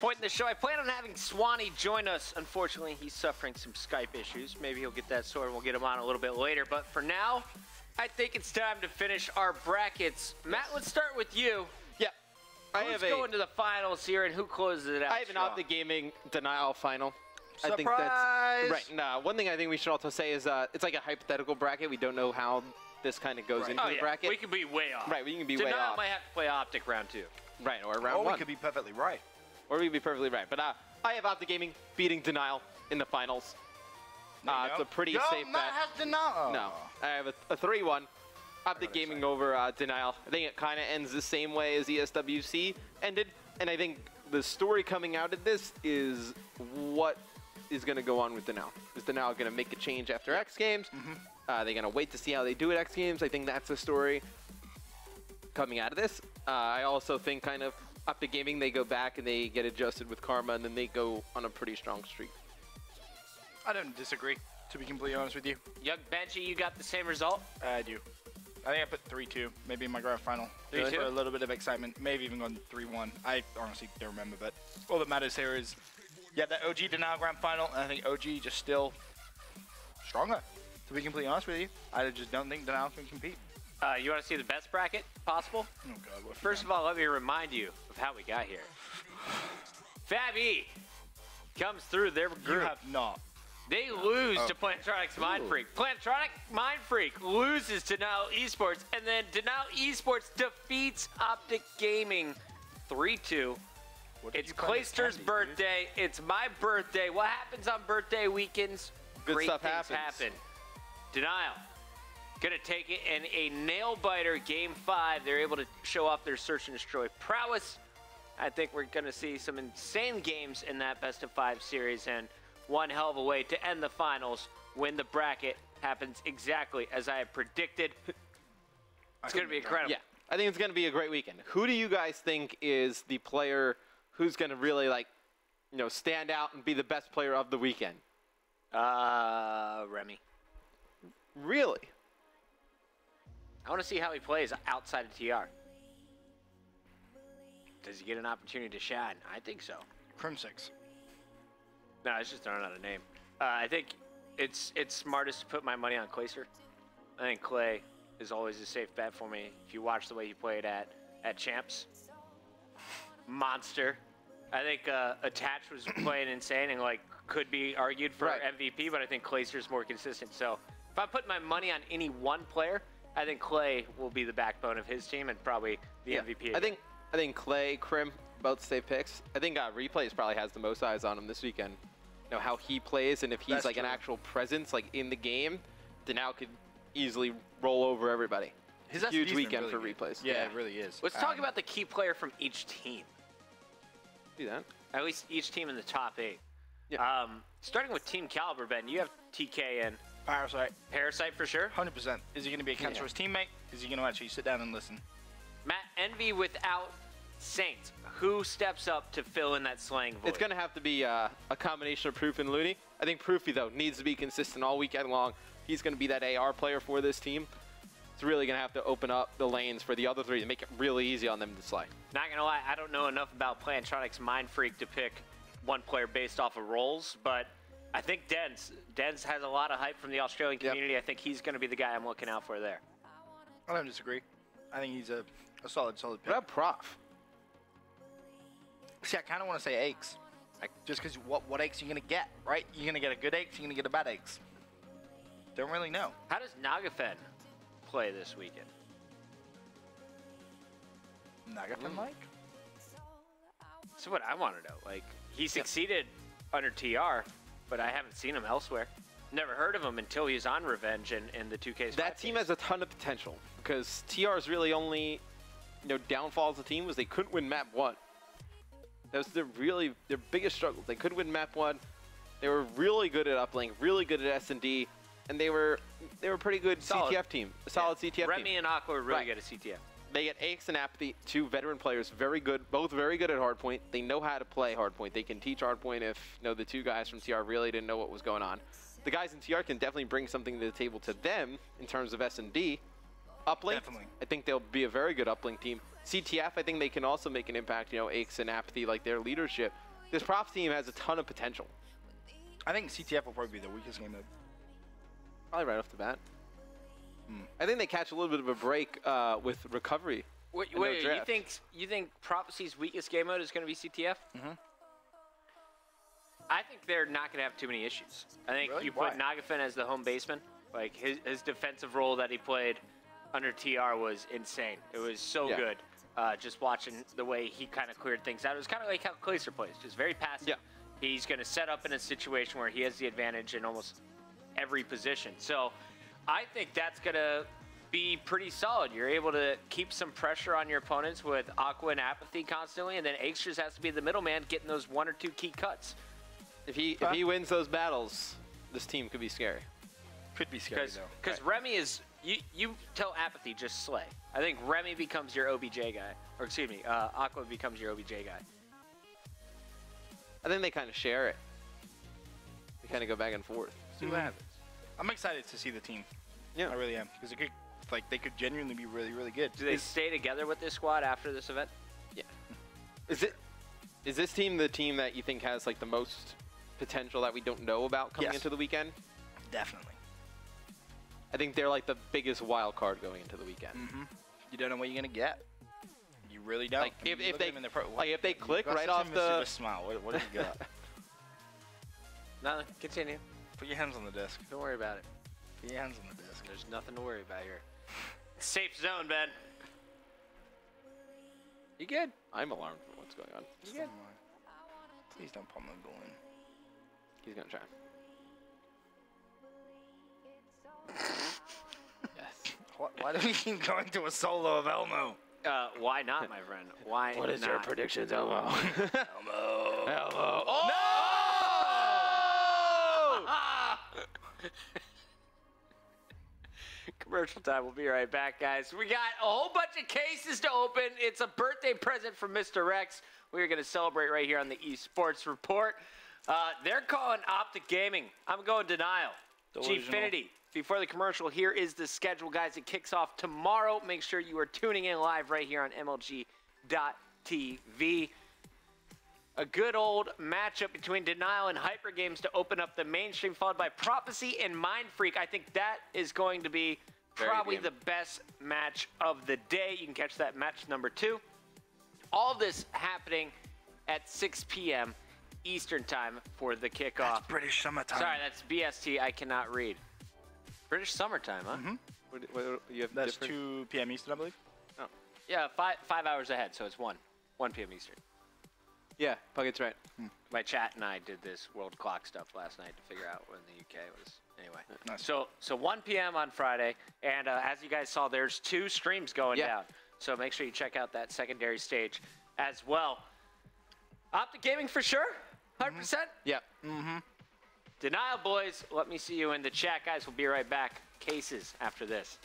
Point in the show, I plan on having Swanee join us. Unfortunately, he's suffering some Skype issues. Maybe he'll get that sorted and we'll get him on a little bit later. But for now, I think it's time to finish our brackets. Matt, let's start with you. Yeah. Who's going to the finals here and who closes it out? I have an Optic Gaming Denial final. Surprise! I think that's right. Now, one thing I think we should also say is it's like a hypothetical bracket. We don't know how this kind of goes into the bracket. We could be way off. Right, we can be way Denial off. might have to play Optic round 2. Right, or round 1. Or we could be perfectly right. Or we could be perfectly right. But I have Optic Gaming beating Denial in the finals. It's a pretty safe bet. Matt has Denial. No, I have a 3-1. Optic Gaming over Denial. I think it kind of ends the same way as ESWC ended. And I think the story coming out of this is what is going to go on with Denial. Is Denial going to make a change after X Games? They're going to wait to see how they do at X Games. I think that's the story coming out of this. I also think kind of Optic Gaming, they go back and they get adjusted with Karma, and then they go on a pretty strong streak. I don't disagree, to be completely honest with you. Young Benji, you got the same result? I do. I think I put 3-2, maybe in my grand final. 3-2? For a little bit of excitement. Maybe even gone 3-1. I honestly don't remember, but all that matters here is, yeah, that OG Denial grand final, and I think OG just still stronger, to be completely honest with you. I just don't think Denial can compete. You want to see the best bracket possible? Oh, God. What First of all, let me remind you of how we got here. Fab E comes through their group. You have not. They lose to Plantronics Mind Freak. Plantronic Mind Freak loses to Denial eSports, and then Denial eSports defeats Optic Gaming 3-2. It's Clayster's birthday. It's my birthday. What happens on birthday weekends? Good Great stuff things happens. happen. Denial gonna take it in a nail-biter Game 5. They're able to show off their search and destroy prowess. I think we're gonna see some insane games in that best-of-5 series, and one hell of a way to end the finals when the bracket happens exactly as I have predicted. It's gonna be incredible. Yeah, I think it's going to be a great weekend. Who do you guys think is the player who's going to really, like, you know, stand out and be the best player of the weekend? Remy. Really? I want to see how he plays outside of TR. Does he get an opportunity to shine? I think so. Crimsix. No, it's just throwing out a name. I think it's smartest to put my money on Clayster. I think Clay is always a safe bet for me. If you watch the way he played at Champs. Monster. I think Attach was playing insane and like could be argued for MVP, but I think Clayster's more consistent. So if I put my money on any one player, I think Clay will be the backbone of his team and probably the MVP. I think Clay, Crim, both safe picks. I think Replays probably has the most eyes on him this weekend. You know, how he plays, and if he's like an actual presence like in the game, Denial could easily roll over everybody. His huge SD's weekend really for good. Replays. Yeah, it really is. Let's talk about the key player from each team. Do that. At least each team in the top 8. Yeah. Starting with Team Caliber, Ben, you have TK and Parasite. Parasite for sure. 100%. Is he going to be a cancerous teammate? Is he going to actually sit down and listen? Matt, Envy without Saints. Who steps up to fill in that slang void? It's going to have to be a combination of Proof and Looney. I think Proofy, though, needs to be consistent all weekend long. He's going to be that AR player for this team. It's really going to have to open up the lanes for the other three to make it really easy on them to slay. Not going to lie, I don't know enough about Plantronics Mind Freak to pick one player based off of roles, but I think Dens has a lot of hype from the Australian community. I think he's going to be the guy I'm looking out for there. I don't disagree. I think he's a solid pick. What about Prof? See, I kind of want to say Aches. Just because what Aches you're going to get, right? You're going to get a good Aches, you're going to get a bad Aches. Don't really know. How does Nagafen play this weekend? Nagafen like? That's what I want to know. Like, he succeeded under TR, but I haven't seen him elsewhere. Never heard of him until he was on Revenge in the 2K. That team has a ton of potential because TR's really only, you know, downfall as a team was they couldn't win map 1. That was their biggest struggle. They could win map 1. They were really good at uplink, really good at S&D, and they were pretty good CTF team, a solid CTF team. Remy and Aqua are really good at CTF. They get Aches and Apathy, 2 veteran players, very good, both very good at hardpoint. They know how to play hardpoint. They can teach hardpoint if, you know, the 2 guys from TR really didn't know what was going on. The guys in TR can definitely bring something to the table to them in terms of S&D. Uplink, Definitely. I think they'll be a very good uplink team. CTF, I think they can also make an impact, you know, Aches and Apathy, like their leadership. this Props team has a ton of potential. I think CTF will probably be the weakest game mode. Probably right off the bat. I think they catch a little bit of a break with recovery. Wait, and no you think Prophecy's weakest game mode is going to be CTF? Mm-hmm. I think they're not going to have too many issues. I think Really? you put Why? Nagafin as the home baseman. Like his defensive role that he played under TR was insane. It was so Yeah. good. Just watching the way he kind of cleared things out. It was kind of like how Glacier plays, just very passive. Yeah. He's going to set up in a situation where he has the advantage in almost every position. So I think that's going to be pretty solid. You're able to keep some pressure on your opponents with Aqua and Apathy constantly, and then Ace just has to be the middleman getting those 1 or 2 key cuts. If he wins those battles, this team could be scary. Could be scary, though. Because Remy is, you tell Apathy just slay. I think Remy becomes your OBJ guy. Or excuse me, Aqua becomes your OBJ guy. I think they kind of share it. They kind of go back and forth. See what happens. I'm excited to see the team. Yeah. I really am. Because it could, like, they could genuinely be really, really good. Do they stay together with this squad after this event? Yeah. Is this team the team that you think has like the most potential that we don't know about coming Yes. into the weekend? Definitely. I think they're like the biggest wild card going into the weekend. Mm-hmm. You don't know what you're gonna get. You really don't. Like I mean, if you look they at them in their like if they click got right such off a the mischievous smile. What do you got? No, continue. Put your hands on the desk. Don't worry about it. Put your hands on the desk. There's nothing to worry about here. Safe zone, Ben. You good? I'm alarmed for what's going on. You good? Please don't pump my goal in. He's gonna try. Yes. Why do we keep going to a solo of Elmo? Why not, my friend? Why What is not? your predictions, Elmo? Elmo. Elmo. Oh! Commercial time. We'll be right back, guys. We got a whole bunch of cases to open. It's a birthday present from Mr. Rex. We're going to celebrate right here on the eSports Report. They're calling Optic Gaming. I'm going denial. Delusional. Gfinity. Before the commercial, here is the schedule, guys. It kicks off tomorrow. Make sure you are tuning in live right here on MLG.TV. A good old matchup between Denial and Hyper Games to open up the mainstream, followed by Prophecy and Mind Freak. I think that is going to be probably the best match of the day. You can catch that match number 2. All this happening at 6 p.m. Eastern time for the kickoff. That's British summertime. Sorry, that's BST. I cannot read. British summertime, huh? Mm-hmm. What, you have That's different... 2 p.m. Eastern, I believe. Oh. Yeah, 5 hours ahead, so it's 1 p.m. Eastern. Yeah, Pucket's right. My chat and I did this world clock stuff last night to figure out when the UK was. Anyway, Nice. so 1 p.m. on Friday, and as you guys saw, there's 2 streams going down. So make sure you check out that secondary stage as well. Optic Gaming for sure, 100%. Yeah. Denial, boys. Let me see you in the chat, guys. We'll be right back. Cases after this.